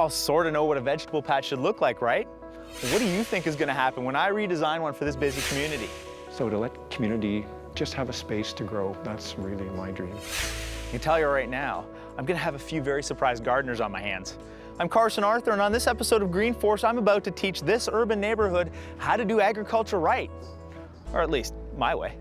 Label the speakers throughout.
Speaker 1: all sort of know what a vegetable patch should look like, right? What do you think is going to happen when I redesign one for this busy community?
Speaker 2: So to let community just have a space to grow, that's really my dream.
Speaker 1: I can tell you right now, I'm going to have a few very surprised gardeners on my hands. I'm Carson Arthur, and on this episode of Green Force, I'm about to teach this urban neighborhood how to do agriculture right. Or at least, my way.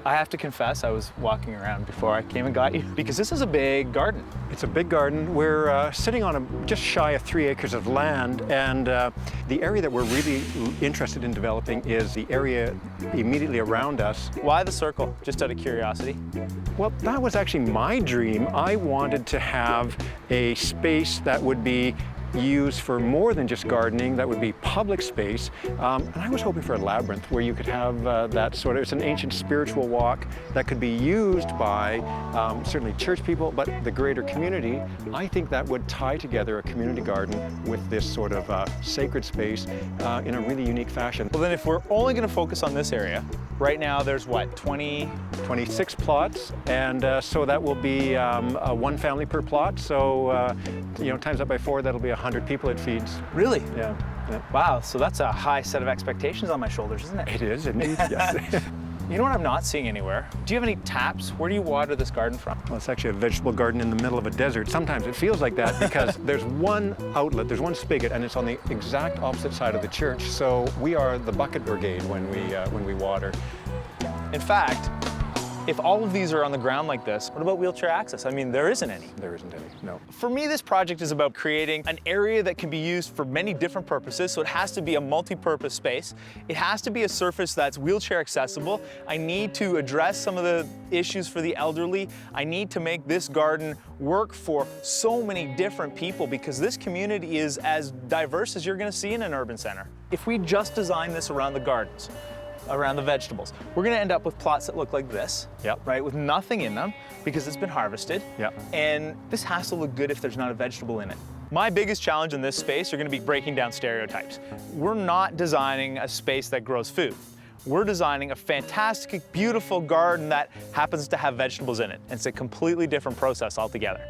Speaker 1: I have to confess, I was walking around before I came and got you, because this is a big garden.
Speaker 2: It's a big garden. We're sitting on just shy of 3 acres of land, and the area that we're really interested in developing is the area immediately around us.
Speaker 1: Why the circle, just out of curiosity?
Speaker 2: Well, that was actually my dream. I wanted to have a space that would be used for more than just gardening, that would be public space. And I was hoping for a labyrinth where you could have that sort of, it's an ancient spiritual walk that could be used by certainly church people, but the greater community. I think that would tie together a community garden with this sort of sacred space in a really unique fashion.
Speaker 1: Well, then if we're only going to focus on this area, right now there's what,
Speaker 2: 26 plots, and so that will be one family per plot. So, you know, times that by 4, that'll be 100 people it feeds.
Speaker 1: Really?
Speaker 2: Yeah.
Speaker 1: Wow, so that's a high set of expectations on my shoulders, isn't it?
Speaker 2: It is, indeed, yes.
Speaker 1: You know what I'm not seeing anywhere? Do you have any taps? Where do you water this garden from?
Speaker 2: Well, it's actually a vegetable garden in the middle of a desert. Sometimes it feels like that because there's one outlet, there's one spigot, and it's on the exact opposite side of the church. So we are the bucket brigade when we water.
Speaker 1: In fact, if all of these are on the ground like this, what about wheelchair access? I mean, there isn't any.
Speaker 2: There isn't any, no.
Speaker 1: For me, this project is about creating an area that can be used for many different purposes, so it has to be a multi-purpose space. It has to be a surface that's wheelchair accessible. I need to address some of the issues for the elderly. I need to make this garden work for so many different people because this community is as diverse as you're gonna see in an urban center. If we just design this around the gardens, around the vegetables, we're gonna end up with plots that look like this, right, with nothing in them because it's been harvested, and this has to look good if there's not a vegetable in it. My biggest challenge in this space are gonna be breaking down stereotypes. We're not designing a space that grows food. We're designing a fantastic, beautiful garden that happens to have vegetables in it. It's a completely different process altogether.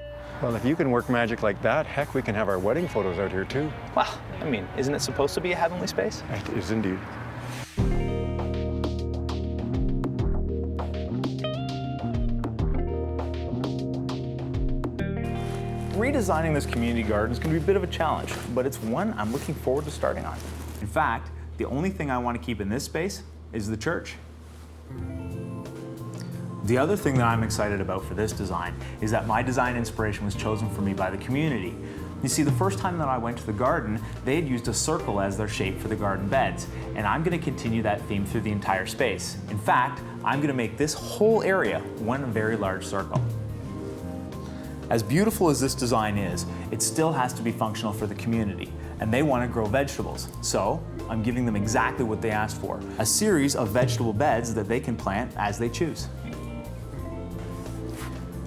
Speaker 2: Well, if you can work magic like that, heck, we can have our wedding photos out here too.
Speaker 1: Well, I mean, isn't it supposed to be a heavenly space?
Speaker 2: It is indeed.
Speaker 1: Redesigning this community garden is going to be a bit of a challenge, but it's one I'm looking forward to starting on. In fact, the only thing I want to keep in this space is the church. The other thing that I'm excited about for this design is that my design inspiration was chosen for me by the community. You see, the first time that I went to the garden, they had used a circle as their shape for the garden beds, and I'm going to continue that theme through the entire space. In fact, I'm going to make this whole area one very large circle. As beautiful as this design is, it still has to be functional for the community, and they want to grow vegetables. So I'm giving them exactly what they asked for, a series of vegetable beds that they can plant as they choose.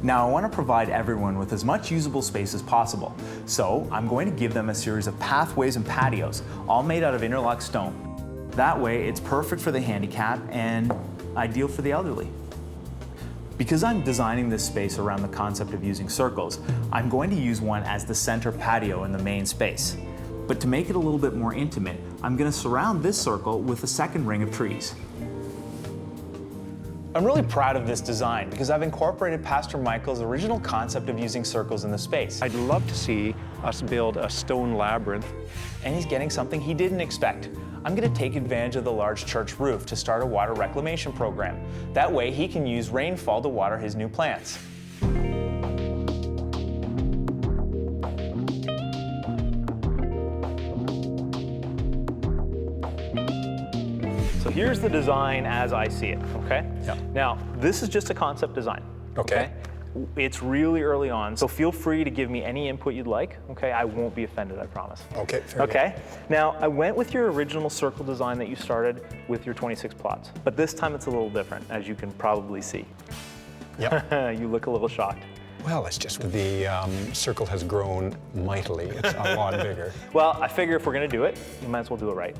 Speaker 1: Now I want to provide everyone with as much usable space as possible, so I'm going to give them a series of pathways and patios, all made out of interlock stone. That way it's perfect for the handicapped and ideal for the elderly. Because I'm designing this space around the concept of using circles, I'm going to use one as the center patio in the main space. But to make it a little bit more intimate, I'm going to surround this circle with a second ring of trees. I'm really proud of this design because I've incorporated Pastor Michael's original concept of using circles in the space.
Speaker 2: I'd love to see us build a stone labyrinth.
Speaker 1: And he's getting something he didn't expect. I'm going to take advantage of the large church roof to start a water reclamation program. That way he can use rainfall to water his new plants. So here's the design as I see it, okay?
Speaker 2: Yeah.
Speaker 1: Now, this is just a concept design.
Speaker 2: Okay.
Speaker 1: It's really early on, so feel free to give me any input you'd like, okay? I won't be offended, I promise.
Speaker 2: Okay, fair enough.
Speaker 1: Okay? Now, I went with your original circle design that you started with your 26 plots, but this time it's a little different, as you can probably see.
Speaker 2: Yep.
Speaker 1: You look a little shocked.
Speaker 2: Well, it's just the circle has grown mightily. It's a lot bigger.
Speaker 1: Well, I figure if we're gonna do it, we might as well do it right.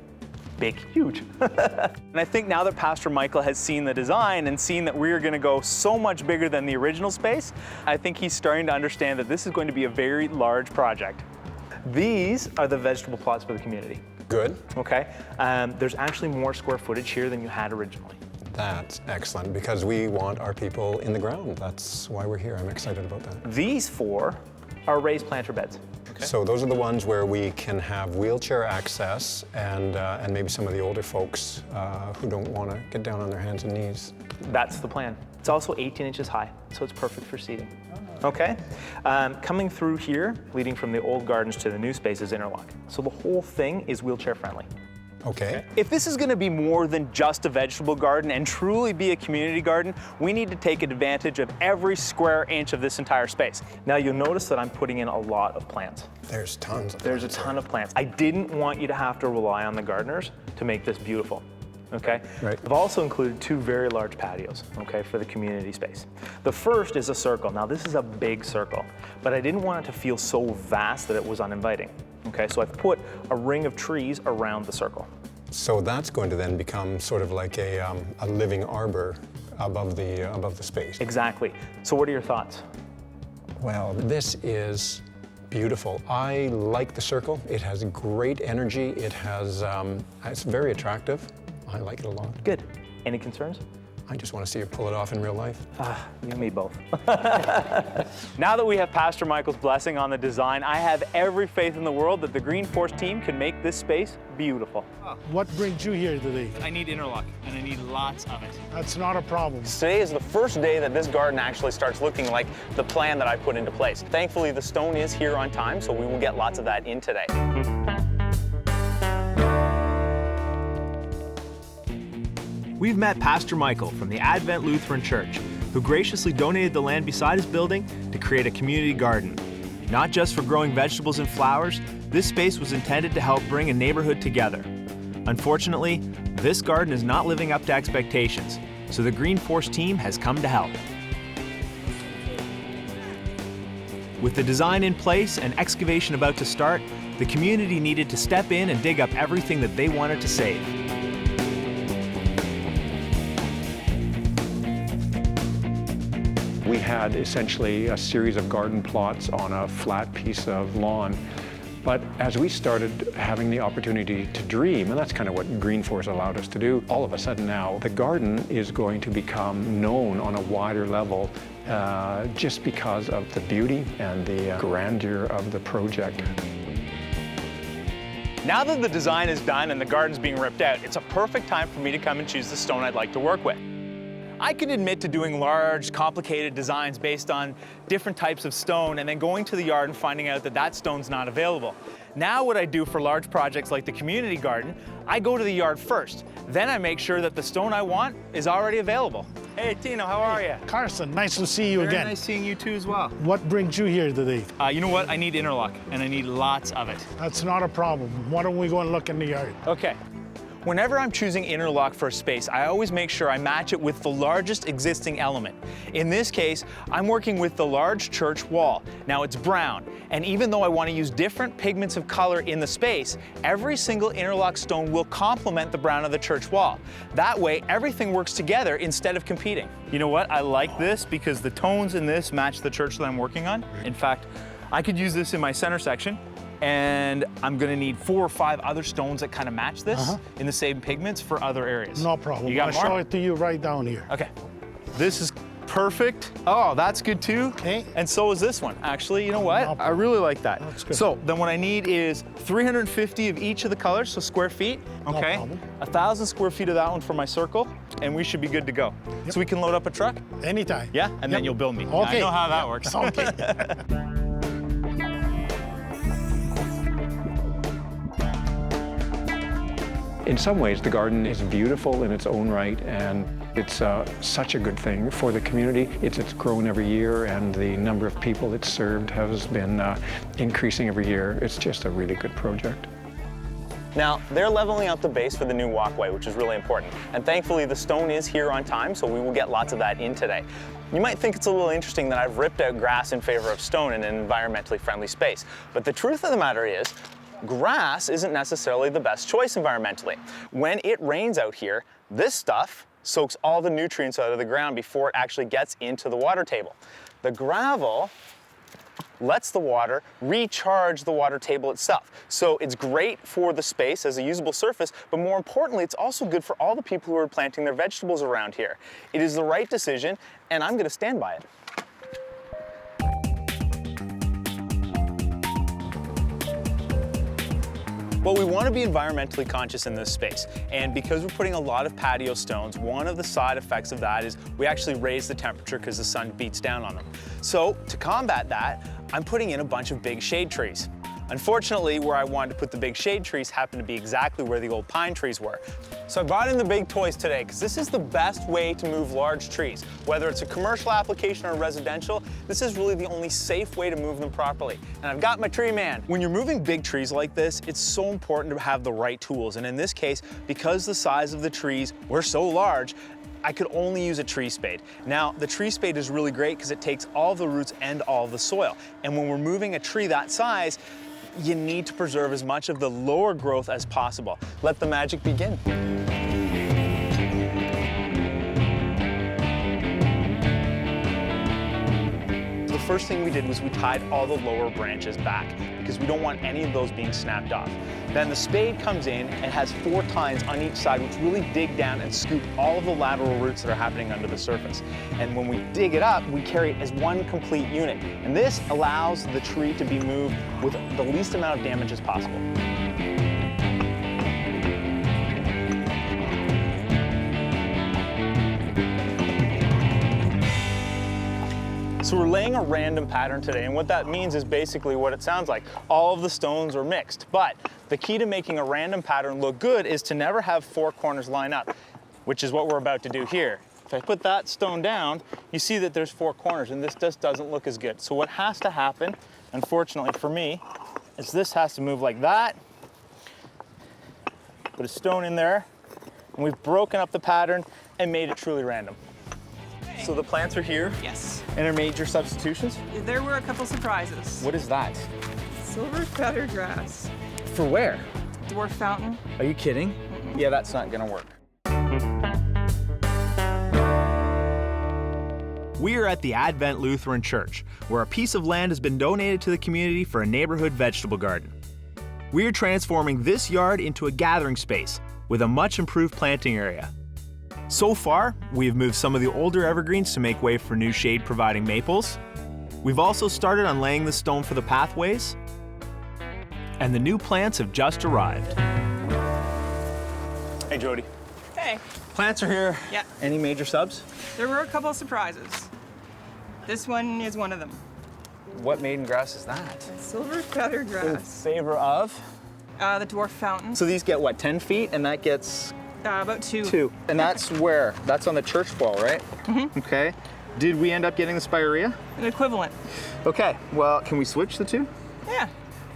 Speaker 1: Big, huge. And I think now that Pastor Michael has seen the design and seen that we're gonna go so much bigger than the original space, I think he's starting to understand that this is going to be a very large project. These are the vegetable plots for the community.
Speaker 2: Good.
Speaker 1: Okay, there's actually more square footage here than you had originally.
Speaker 2: That's excellent, because we want our people in the ground. That's why we're here. I'm excited about that.
Speaker 1: These 4 are raised planter beds. Okay.
Speaker 2: So those are the ones where we can have wheelchair access and maybe some of the older folks who don't want to get down on their hands and knees.
Speaker 1: That's the plan. It's also 18 inches high, so it's perfect for seating. Okay, coming through here, leading from the old gardens to the new space is interlock. So the whole thing is wheelchair friendly.
Speaker 2: Okay.
Speaker 1: If this is going to be more than just a vegetable garden and truly be a community garden, we need to take advantage of every square inch of this entire space. Now you'll notice that I'm putting in a lot of plants.
Speaker 2: There's tons of
Speaker 1: There's a ton of plants. I didn't want you to have to rely on the gardeners to make this beautiful. Okay?
Speaker 2: Right.
Speaker 1: I've also included 2 very large patios, okay, for the community space. The first is a circle. Now this is a big circle, but I didn't want it to feel so vast that it was uninviting. Okay, so I've put a ring of trees around the circle.
Speaker 2: So that's going to then become sort of like a living arbor above the space.
Speaker 1: Exactly. So what are your thoughts?
Speaker 2: Well, this is beautiful. I like the circle. It has great energy. It has, it's very attractive. I like it a lot.
Speaker 1: Good. Any concerns?
Speaker 2: I just want to see you pull it off in real life.
Speaker 1: You and me both. Now that we have Pastor Michael's blessing on the design, I have every faith in the world that the Green Force team can make this space beautiful.
Speaker 3: What brings you here today?
Speaker 1: I need interlock, and I need lots of it.
Speaker 3: That's not a problem.
Speaker 1: Today is the first day that this garden actually starts looking like the plan that I put into place. Thankfully, the stone is here on time, so we will get lots of that in today. We've met Pastor Michael from the Advent Lutheran Church, who graciously donated the land beside his building to create a community garden. Not just for growing vegetables and flowers, this space was intended to help bring a neighborhood together. Unfortunately, this garden is not living up to expectations, so the Green Force team has come to help. With the design in place and excavation about to start, the community needed to step in and dig up everything that they wanted to save.
Speaker 2: We had essentially a series of garden plots on a flat piece of lawn. But as we started having the opportunity to dream, and that's kind of what Green Force allowed us to do, all of a sudden now the garden is going to become known on a wider level just because of the beauty and the grandeur of the project.
Speaker 1: Now that the design is done and the garden's being ripped out, it's a perfect time for me to come and choose the stone I'd like to work with. I can admit to doing large, complicated designs based on different types of stone and then going to the yard and finding out that that stone's not available. Now what I do for large projects like the community garden, I go to the yard first. Then I make sure that the stone I want is already available. Hey, Tino, how are you?
Speaker 3: Carson, nice to see you again.
Speaker 1: Very nice seeing you too as well.
Speaker 3: What brings you here today?
Speaker 1: You know what? I need interlock, and I need lots of it.
Speaker 3: That's not a problem. Why don't we go and look in the yard?
Speaker 1: Okay. Whenever I'm choosing interlock for a space, I always make sure I match it with the largest existing element. In this case, I'm working with the large church wall. Now it's brown, and even though I want to use different pigments of color in the space, every single interlock stone will complement the brown of the church wall. That way, everything works together instead of competing. You know what? I like this because the tones in this match the church that I'm working on. In fact, I could use this in my center section, and I'm gonna need 4 or 5 other stones that kind of match this in the same pigments for other areas.
Speaker 3: No problem.
Speaker 1: You got
Speaker 3: I'll
Speaker 1: more?
Speaker 3: show it to you right down here.
Speaker 1: Okay. This is perfect. Oh, that's good too.
Speaker 3: Okay.
Speaker 1: And so is this one. Actually, you know what?
Speaker 3: No
Speaker 1: I
Speaker 3: problem.
Speaker 1: really like that.
Speaker 3: That's good.
Speaker 1: So then what I need is 350 of each of the colors, so square feet.
Speaker 3: No
Speaker 1: Okay.
Speaker 3: problem.
Speaker 1: 1,000 square feet of that one for my circle, and we should be good to go.
Speaker 3: Yep.
Speaker 1: So we can load up a truck?
Speaker 3: Anytime.
Speaker 1: Yeah? And then
Speaker 3: Yep.
Speaker 1: you'll build me.
Speaker 3: Okay.
Speaker 1: I know how that works.
Speaker 3: Okay.
Speaker 2: In some ways, the garden is beautiful in its own right, and it's such a good thing for the community. It's grown every year, and the number of people it's served has been increasing every year. It's just a really good project.
Speaker 1: Now, they're leveling out the base for the new walkway, which is really important. And thankfully, the stone is here on time, so we will get lots of that in today. You might think it's a little interesting that I've ripped out grass in favor of stone in an environmentally friendly space. But the truth of the matter is, grass isn't necessarily the best choice environmentally. When it rains out here, this stuff soaks all the nutrients out of the ground before it actually gets into the water table. The gravel lets the water recharge the water table itself. So it's great for the space as a usable surface, but more importantly, it's also good for all the people who are planting their vegetables around here. It is the right decision, and I'm gonna stand by it. Well, we want to be environmentally conscious in this space, and because we're putting a lot of patio stones, one of the side effects of that is we actually raise the temperature because the sun beats down on them. So to combat that, I'm putting in a bunch of big shade trees. Unfortunately, where I wanted to put the big shade trees happened to be exactly where the old pine trees were. So I brought in the big toys today because this is the best way to move large trees. Whether it's a commercial application or residential, this is really the only safe way to move them properly. And I've got my tree man. When you're moving big trees like this, it's so important to have the right tools. And in this case, because the size of the trees were so large, I could only use a tree spade. Now, the tree spade is really great because it takes all the roots and all the soil. And when we're moving a tree that size, you need to preserve as much of the lower growth as possible. Let the magic begin. The first thing we did was we tied all the lower branches back because we don't want any of those being snapped off. Then the spade comes in and has 4 tines on each side, which really dig down and scoop all of the lateral roots that are happening under the surface. And when we dig it up, we carry it as one complete unit. And this allows the tree to be moved with the least amount of damage as possible. So we're laying a random pattern today, and what that means is basically what it sounds like. All of the stones are mixed, but the key to making a random pattern look good is to never have 4 corners line up, which is what we're about to do here. If I put that stone down, you see that there's 4 corners, and this just doesn't look as good. So what has to happen, unfortunately for me, is this has to move like that. Put a stone in there, and we've broken up the pattern and made it truly random. So the plants are here?
Speaker 4: Yes.
Speaker 1: And are major substitutions?
Speaker 4: There were a couple surprises.
Speaker 1: What is that?
Speaker 4: Silver feather grass.
Speaker 1: For where?
Speaker 4: Dwarf fountain.
Speaker 1: Are you kidding? Yeah, that's not gonna work. We are at the Advent Lutheran Church, where a piece of land has been donated to the community for a neighborhood vegetable garden. We are transforming this yard into a gathering space with a much improved planting area. So far, we have moved some of the older evergreens to make way for new shade-providing maples. We've also started on laying the stone for the pathways, and the new plants have just arrived. Hey, Jody.
Speaker 4: Hey,
Speaker 1: Plants are here.
Speaker 4: Yeah.
Speaker 1: Any major subs?
Speaker 4: there were a couple surprises. This one is one of them.
Speaker 1: What maiden grass is that?
Speaker 4: Silver feather
Speaker 1: In
Speaker 4: grass.
Speaker 1: favor of?
Speaker 4: The dwarf fountain.
Speaker 1: So these get what, 10 feet? And that gets
Speaker 4: About 2.
Speaker 1: 2. And that's where? That's on the church wall, right? Mm-hmm. Okay. Did we end up getting the spirea?
Speaker 4: An equivalent.
Speaker 1: Okay, well, can we switch the 2?
Speaker 4: Yeah.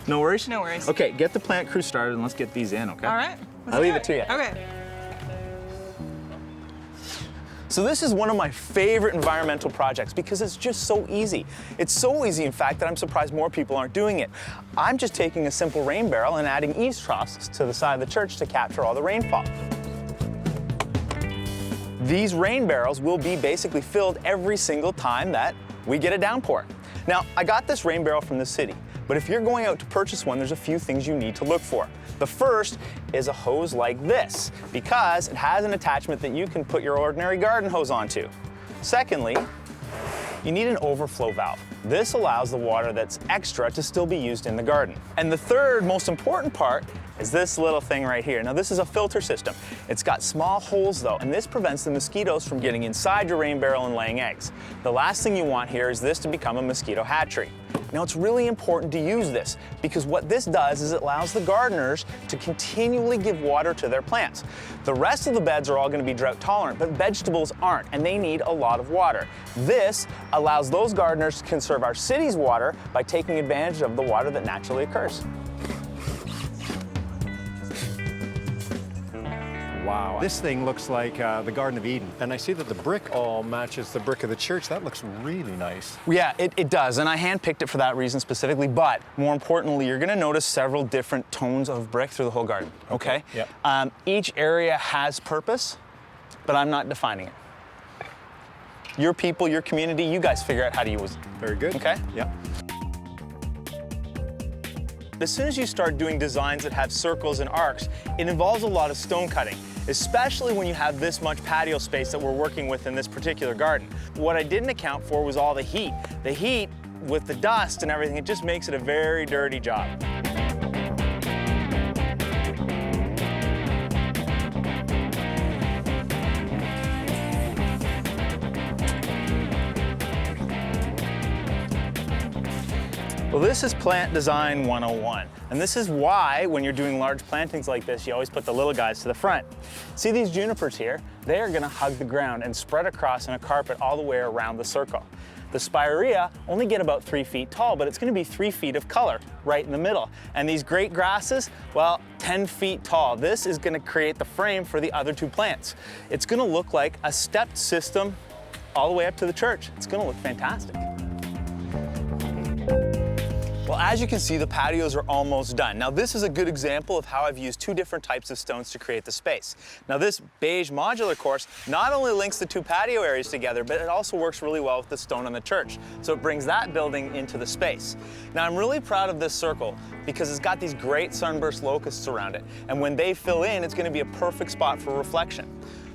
Speaker 1: No worries?
Speaker 4: No worries.
Speaker 1: Okay, get the plant crew started and let's get these in, okay?
Speaker 4: All right. Let's
Speaker 1: I'll
Speaker 4: do
Speaker 1: leave it to you.
Speaker 4: Okay.
Speaker 1: So this is one of my favorite environmental projects because it's just so easy. It's so easy, in fact, that I'm surprised more people aren't doing it. I'm just taking a simple rain barrel and adding eaves troughs to the side of the church to capture all the rainfall. These rain barrels will be basically filled every single time that we get a downpour. Now, I got this rain barrel from the city, but if you're going out to purchase one, there's a few things you need to look for. The first is a hose like this, because it has an attachment that you can put your ordinary garden hose onto. Secondly, you need an overflow valve. This allows the water that's extra to still be used in the garden. And the third most important part is this little thing right here. Now this is a filter system. It's got small holes though, and this prevents the mosquitoes from getting inside your rain barrel and laying eggs. The last thing you want here is this to become a mosquito hatchery. Now it's really important to use this because what this does is it allows the gardeners to continually give water to their plants. The rest of the beds are all going to be drought tolerant, but vegetables aren't, and they need a lot of water. This allows those gardeners to conserve our city's water by taking advantage of the water that naturally occurs.
Speaker 2: wow. This thing looks like the Garden of Eden. And I see that the brick all matches the brick of the church. That looks really nice.
Speaker 1: Yeah, it does, and I handpicked it for that reason specifically, but more importantly, you're gonna notice several different tones of brick through the whole garden, okay?
Speaker 2: Yep.
Speaker 1: Each area has purpose, but I'm not defining it. Your people, your community, you guys figure out how to use it.
Speaker 2: Very good.
Speaker 1: Okay?
Speaker 2: Yep.
Speaker 1: As soon as you start doing designs that have circles and arcs, it involves a lot of stone cutting, especially when you have this much patio space that we're working with in this particular garden. What I didn't account for was all the heat. The heat with the dust and everything, it just makes it a very dirty job. Well, this is Plant Design 101, and this is why when you're doing large plantings like this, you always put the little guys to the front. See these junipers here? They are gonna hug the ground and spread across in a carpet all the way around the circle. The spirea only get about 3 feet tall, but it's gonna be 3 feet of color right in the middle. And these great grasses, well, 10 feet tall. This is gonna create the frame for the other two plants. It's gonna look like a stepped system all the way up to the church. It's gonna look fantastic. Well, as you can see, the patios are almost done. Now, this is a good example of how I've used two different types of stones to create the space. Now, this beige modular course not only links the two patio areas together, but it also works really well with the stone on the church. So it brings that building into the space. Now, I'm really proud of this circle because it's got these great sunburst locusts around it. And when they fill in, it's gonna be a perfect spot for reflection.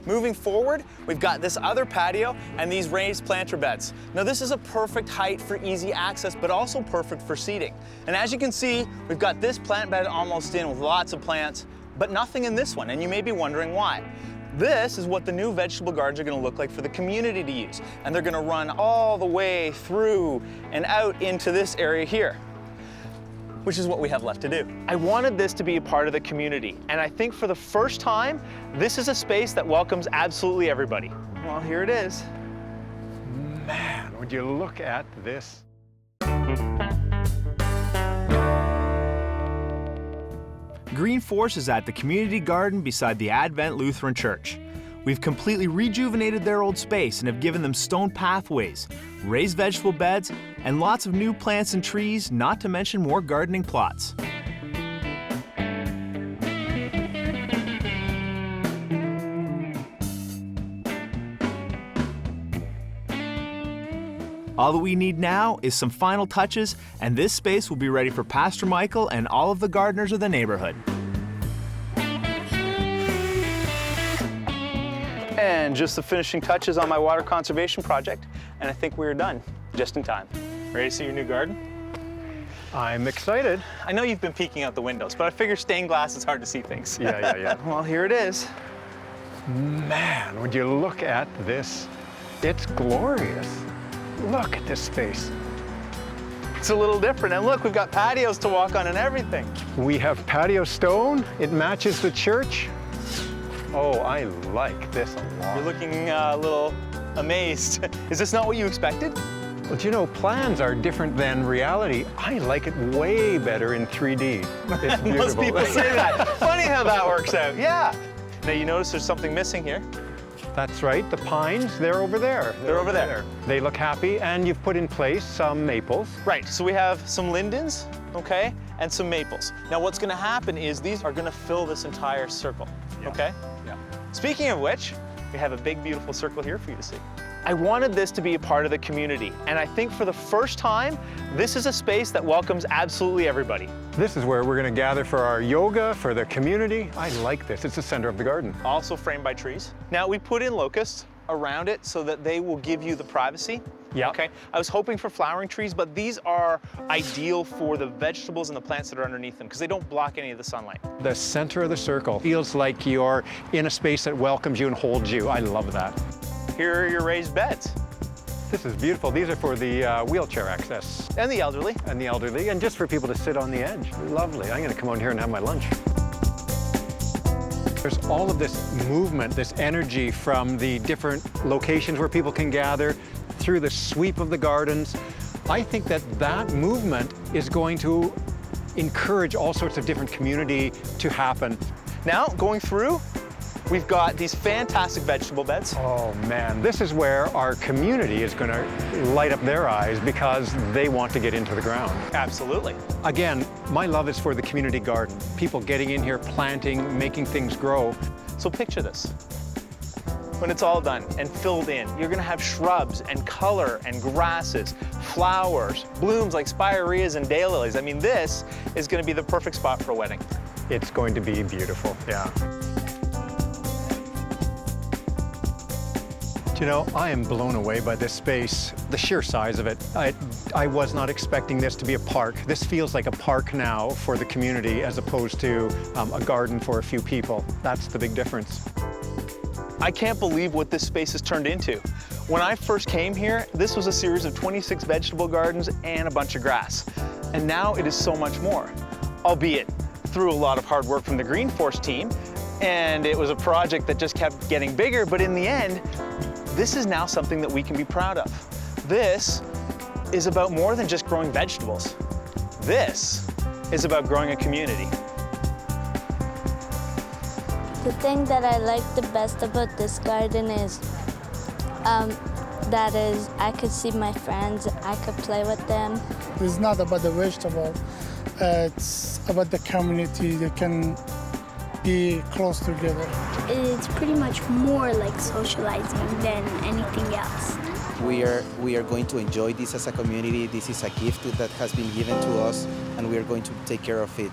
Speaker 1: Moving forward, we've got this other patio and these raised planter beds. Now this is a perfect height for easy access, but also perfect for seating. And as you can see, we've got this plant bed almost in with lots of plants, but nothing in this one, and you may be wondering why. This is what the new vegetable gardens are gonna look like for the community to use. And they're gonna run all the way through and out into this area here, which is what we have left to do. I wanted this to be a part of the community, and I think for the first time, this is a space that welcomes absolutely everybody. Well, here it is.
Speaker 2: Man, would you look at this?
Speaker 1: Green Force is at the community garden beside the Advent Lutheran Church. We've completely rejuvenated their old space and have given them stone pathways, raised vegetable beds, and lots of new plants and trees, not to mention more gardening plots. All that we need now is some final touches, and this space will be ready for Pastor Michael and all of the gardeners of the neighborhood. And just the finishing touches on my water conservation project, and I think we're done, just in time. Ready to see your new garden?
Speaker 2: I'm excited.
Speaker 1: I know you've been peeking out the windows, but I figure stained glass is hard to see things.
Speaker 2: Yeah.
Speaker 1: Well, here it is.
Speaker 2: Man, would you look at this? It's glorious. Look at this space.
Speaker 1: It's a little different, and look, we've got patios to walk on and everything.
Speaker 2: We have patio stone. It matches the church. Oh, I like this a lot.
Speaker 1: You're looking a little amazed. Is this not what you expected?
Speaker 2: Well, do you know, plans are different than reality. I like it way better in 3D. It's beautiful.
Speaker 1: Most people say that. Funny how that works out, yeah. Now you notice there's something missing here.
Speaker 2: That's right, the pines, they're over there.
Speaker 1: They're over there.
Speaker 2: They look happy, and you've put in place some maples.
Speaker 1: Right, so we have some lindens, okay, and some maples. Now what's gonna happen is these are gonna fill this entire circle, okay?
Speaker 2: Yeah.
Speaker 1: Speaking of which, we have a big, beautiful circle here for you to see. I wanted this to be a part of the community, and I think for the first time, this is a space that welcomes absolutely everybody.
Speaker 2: This is where we're going to gather for our yoga, for the community. I like this. It's the center of the garden.
Speaker 1: Also framed by trees. Now, we put in locusts around it so that they will give you the privacy.
Speaker 2: Yeah.
Speaker 1: Okay. I was hoping for flowering trees, but these are ideal for the vegetables and the plants that are underneath them because they don't block any of the sunlight.
Speaker 2: The center of the circle feels like you're in a space that welcomes you and holds you. I love that.
Speaker 1: Here are your raised beds.
Speaker 2: This is beautiful. These are for the wheelchair access.
Speaker 1: And the elderly.
Speaker 2: And the elderly, and just for people to sit on the edge. Lovely. I'm going to come on here and have my lunch. There's all of this movement, this energy from the different locations where people can gather through the sweep of the gardens. I think that that movement is going to encourage all sorts of different community to happen.
Speaker 1: Now, going through, We've got these fantastic vegetable beds.
Speaker 2: Oh man, this is where our community is going to light up their eyes because they want to get into the ground.
Speaker 1: Absolutely.
Speaker 2: Again, my love is for the community garden. People getting in here, planting, making things grow.
Speaker 1: So picture this. When it's all done and filled in, you're gonna have shrubs and color and grasses, flowers, blooms like spireas and daylilies. I mean, this is gonna be the perfect spot for a wedding.
Speaker 2: It's going to be beautiful, yeah. You know, I am blown away by this space, the sheer size of it. I was not expecting this to be a park. This feels like a park now for the community as opposed to a garden for a few people. That's the big difference.
Speaker 1: I can't believe what this space has turned into. When I first came here, this was a series of 26 vegetable gardens and a bunch of grass. And now it is so much more, albeit through a lot of hard work from the Green Force team. And it was a project that just kept getting bigger, but in the end, this is now something that we can be proud of. This is about more than just growing vegetables. This is about growing a community.
Speaker 5: The thing that I like the best about this garden is I could see my friends, I could play with them.
Speaker 3: It's not about the vegetable. It's about the community. They can be close together.
Speaker 6: It's pretty much more like socializing than anything else.
Speaker 7: We are going to enjoy this as a community. This is a gift that has been given to us, and we are going to take care of it.